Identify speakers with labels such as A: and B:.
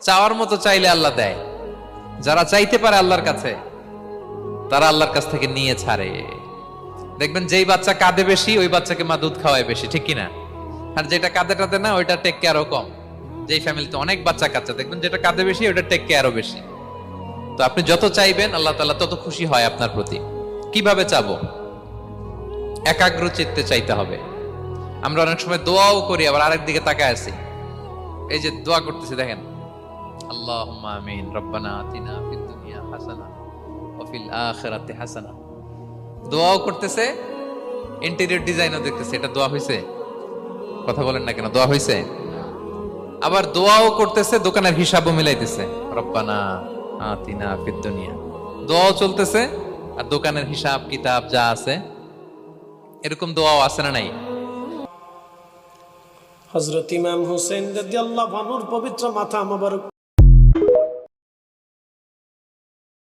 A: চাওয়ার মতো চাইলে আল্লাহ দেয়। যারা চাইতে পারে আল্লাহর কাছে, তারা আল্লাহর কাছ থেকে নিয়ে ছাড়ে। দেখবেন যেই বাচ্চা কাঁদে বেশি, ওই বাচ্চাকে মা দুধ খাওয়ায় বেশি, ঠিক কিনা? আর যেটা কাঁদে টাদে না, ওইটা টেক কেয়ারও কম। যেই ফ্যামিলিতে অনেক বাচ্চা কাচ্চা, দেখবেন যেটা কাঁদে বেশি, ওইটা টেক কেয়ারও বেশি। তো আপনি যত চাইবেন, আল্লাহ তাআলা তত খুশি হয় আপনার প্রতি। কিভাবে চাবো? একাগ্র চিত্তে চাইতে হবে। আমরা অনেক সময় দোয়াও করি, আবার আরেক দিকে তাকায় আছি। এই যে দোয়া করতেছি, দেখেন, আল্লাহুম্মা আমিন, রব্বানা আতিনা ফিদ দুনিয়া হাসানা ওয়া ফিল আখিরাতি হাসানা। দোয়াও করতেছে, ইন্টেরিয়র ডিজাইনও দেখতেছে। এটা দোয়া হইছে? কথা বলেন না কেন, দোয়া হইছে? আবার দোয়াও করতেছে, দোকানের হিসাবও মিলাইতেছে, রব্বানা আতিনা ফিদ দুনিয়া। দোয়াও চলতেছে, আর দোকানের হিসাব কিতাব যা আছে, এরকম দোয়াও আছে না নাই?
B: হযরত ইমাম হুসেন রাদিয়াল্লাহু আনহুর পবিত্র মাথা মোবারক